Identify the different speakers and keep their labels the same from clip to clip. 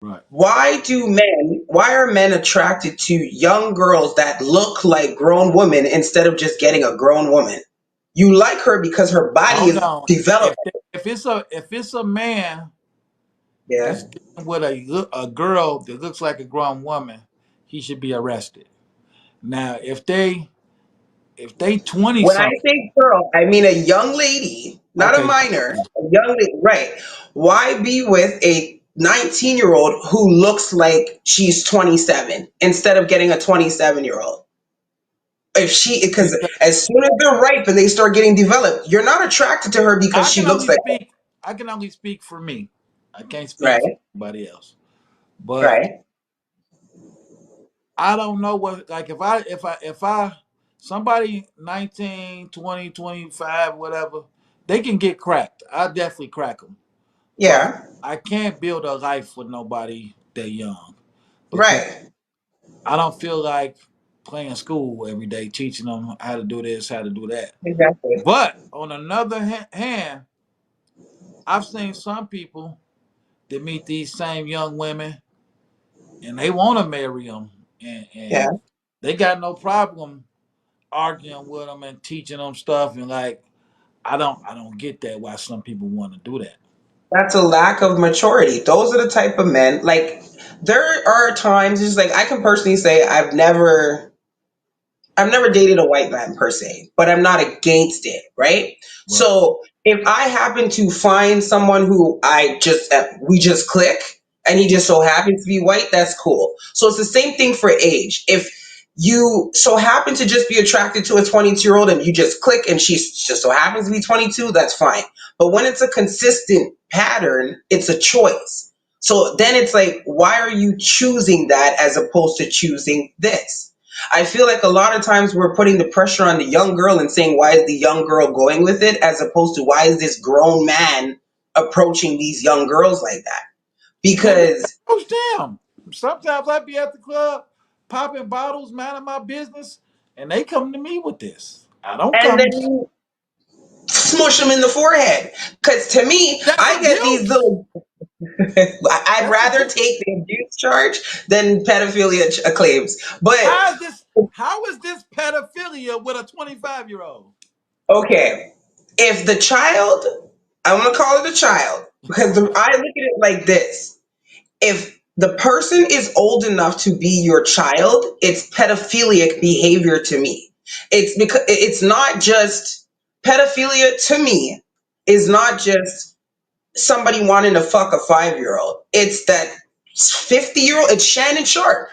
Speaker 1: Right.
Speaker 2: Why are men attracted to young girls that look like grown women instead of just getting a grown woman? You like her because her body
Speaker 1: Hold
Speaker 2: is
Speaker 1: on.
Speaker 2: developed.
Speaker 1: If it's a man
Speaker 2: Yeah.
Speaker 1: that's dealing with a girl that looks like a grown woman, he should be arrested. Now, if they 20
Speaker 2: When I
Speaker 1: something,
Speaker 2: say girl, I mean a young lady, not a
Speaker 1: okay,
Speaker 2: minor, a young lady, right? Why be with a 19-year-old who looks like she's 27 instead of getting a 27-year-old? Because
Speaker 1: because
Speaker 2: as soon as they're ripe and they start getting developed, you're not attracted to her because
Speaker 1: I
Speaker 2: she
Speaker 1: can
Speaker 2: looks
Speaker 1: only
Speaker 2: like,
Speaker 1: speak I can only speak for me. I can't speak for
Speaker 2: right,
Speaker 1: anybody else. But
Speaker 2: right.
Speaker 1: I don't know what, like, if I somebody 19, 20, 25, whatever, they can get cracked. I definitely crack them. But
Speaker 2: Yeah,
Speaker 1: I can't build a life with nobody that young because
Speaker 2: right.
Speaker 1: I don't feel like playing school every day, teaching them how to do this, how to do that.
Speaker 2: Exactly.
Speaker 1: But on another hand, I've seen some people that meet these same young women and they want to marry them, and
Speaker 2: Yeah.
Speaker 1: they got no problem arguing with them and teaching them stuff. And like, I don't get that why some people want to do that.
Speaker 2: That's a lack of maturity. Those are the type of men. Like, there are times, just like I can personally say, I've never dated a white man per se, but I'm not against it, right?
Speaker 1: Right.
Speaker 2: So if I happen to find someone who we just click and he just so happens to be white, that's cool. So it's the same thing for age. If you so happen to just be attracted to a 22-year-old and you just click and she just so happens to be 22, that's fine. But when it's a consistent pattern, it's a choice. So then it's like, why are you choosing that as opposed to choosing this? I feel like a lot of times we're putting the pressure on the young girl and saying, why is the young girl going with it? As opposed to, why is this grown man approaching these young girls like that?
Speaker 1: Man, just
Speaker 2: Because,
Speaker 1: approach them. Sometimes I be at the club popping bottles, minding my business, and they come to me with this. I don't
Speaker 2: and then
Speaker 1: come.
Speaker 2: you smush them in the forehead. Because to me,
Speaker 1: That's
Speaker 2: I get these
Speaker 1: abuse.
Speaker 2: little, I'd
Speaker 1: That's
Speaker 2: rather
Speaker 1: abuse.
Speaker 2: take the abuse charge than pedophilia claims. But
Speaker 1: How is this? How is this pedophilia with a 25-year-old?
Speaker 2: okay, if the child, I'm going to call it a child, because I look at it like this. If the person is old enough to be your child, it's pedophilic behavior to me. It's because it's not just pedophilia to me is not just somebody wanting to fuck a 5-year-old. It's that 50-year-old, it's Shannon Sharp.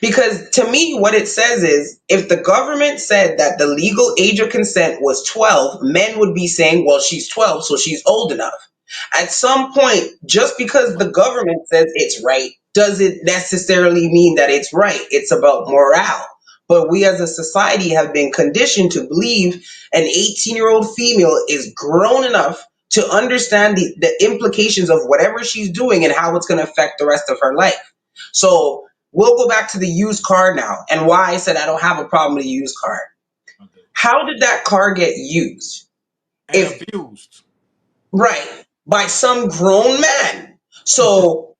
Speaker 2: Because to me, what it says is if the government said that the legal age of consent was 12, men would be saying, well, she's 12, so she's old enough. At some point, just because the government says it's right, doesn't necessarily mean that it's right. It's about morale. But we as a society have been conditioned to believe an 18-year-old female is grown enough to understand the implications of whatever she's doing and how it's going to affect the rest of her life. So we'll go back to the used car now and why I said I don't have a problem with a used car.
Speaker 1: Okay.
Speaker 2: How did that car get used?
Speaker 1: And
Speaker 2: If
Speaker 1: abused.
Speaker 2: right by some grown man. So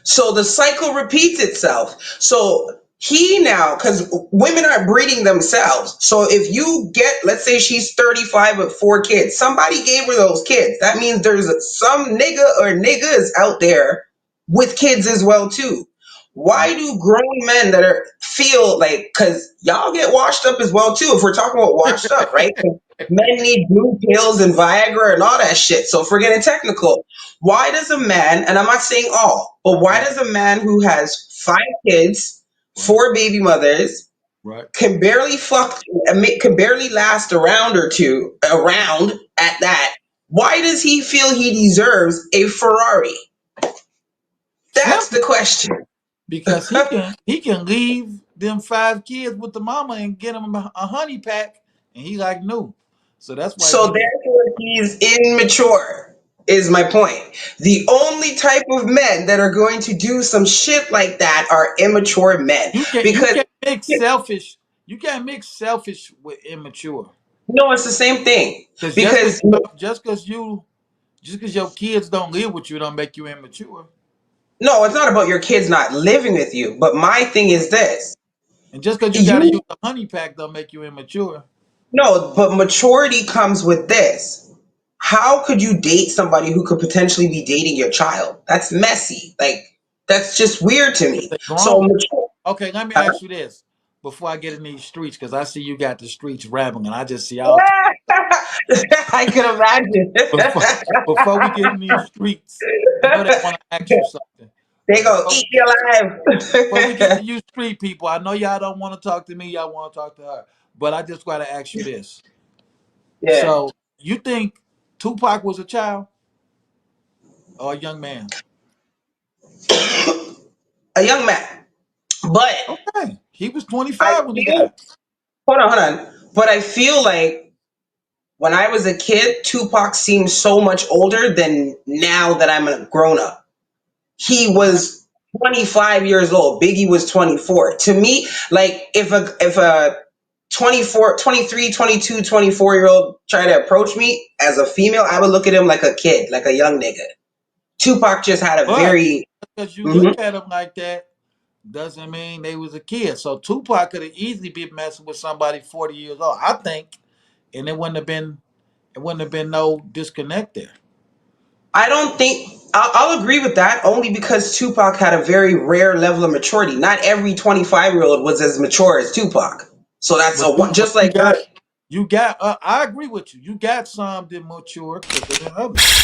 Speaker 2: so the cycle repeats itself. So he now, because women are breeding themselves. So if you get, let's say she's 35 with 4 kids, somebody gave her those kids. That means there's some nigga or niggas out there with kids as well too. Why
Speaker 1: Right.
Speaker 2: do grown men that are feel like, because y'all get washed up as well too, if we're talking about washed up, right? 'Cause men need blue pills and Viagra and all that shit. So if we're getting technical, why does a man, and I'm not saying all, but why
Speaker 1: Right.
Speaker 2: does a man who has 5 kids,
Speaker 1: Right.
Speaker 2: 4 baby mothers,
Speaker 1: Right.
Speaker 2: can barely fuck, can barely last a round or two, around at that? Why does he feel he deserves a Ferrari? That's
Speaker 1: Simple.
Speaker 2: the question.
Speaker 1: Because he can leave them 5 kids with the mama and get him a honey pack, and he like no. So that's why
Speaker 2: So
Speaker 1: he get.
Speaker 2: therefore, he's immature, is my point. The only type of men that are going to do some shit like that are immature men.
Speaker 1: You
Speaker 2: Because
Speaker 1: can't mix selfish. You can't mix selfish with immature.
Speaker 2: no, it's the same thing.
Speaker 1: Because
Speaker 2: Because
Speaker 1: just because your kids don't live with you don't make you immature.
Speaker 2: No, it's not about your kids not living with you. But my thing is this:
Speaker 1: And just because you got to use
Speaker 2: you
Speaker 1: a honey pack don't make you immature.
Speaker 2: no, but maturity comes with this. How could you date somebody who could potentially be dating your child? That's messy. Like that's just weird to
Speaker 1: If
Speaker 2: me.
Speaker 1: they
Speaker 2: So
Speaker 1: grown.
Speaker 2: mature.
Speaker 1: Okay, let me
Speaker 2: Huh?
Speaker 1: ask you this before I get in these streets, because I see you got the streets rapping, and I just see all.
Speaker 2: I can imagine.
Speaker 1: Before, before we get in these streets, I know they want to ask you something,
Speaker 2: They
Speaker 1: but
Speaker 2: go eat you
Speaker 1: before we get
Speaker 2: alive.
Speaker 1: to you street people, I know y'all don't want to talk to me. Y'all want to talk to her, but I just got to ask you this.
Speaker 2: Yeah,
Speaker 1: So you think Tupac was a child or a young man?
Speaker 2: a young man. But
Speaker 1: Okay, he was
Speaker 2: I
Speaker 1: 25 when he
Speaker 2: feel,
Speaker 1: died.
Speaker 2: hold on. But I feel like when I was a kid, Tupac seemed so much older than now that I'm a grown up. He
Speaker 1: Okay,
Speaker 2: was 25 years old. Biggie was 24. To me, like if a 24, 23, 22, 24 year old try to approach me as a female, I would look at him like a kid, like a young nigga. Tupac just had a
Speaker 1: but
Speaker 2: very
Speaker 1: because you
Speaker 2: mhm.
Speaker 1: look at him like that doesn't mean they was a kid. So Tupac could have easily been messing with somebody 40 years old, I think, and it wouldn't have been no disconnect there.
Speaker 2: I don't think I'll agree with that only because Tupac had a very rare level of maturity. Not every 25-year-old was as mature as Tupac. So that's
Speaker 1: But you, but
Speaker 2: just like
Speaker 1: you got. I agree with you. You got some that mature quicker than others.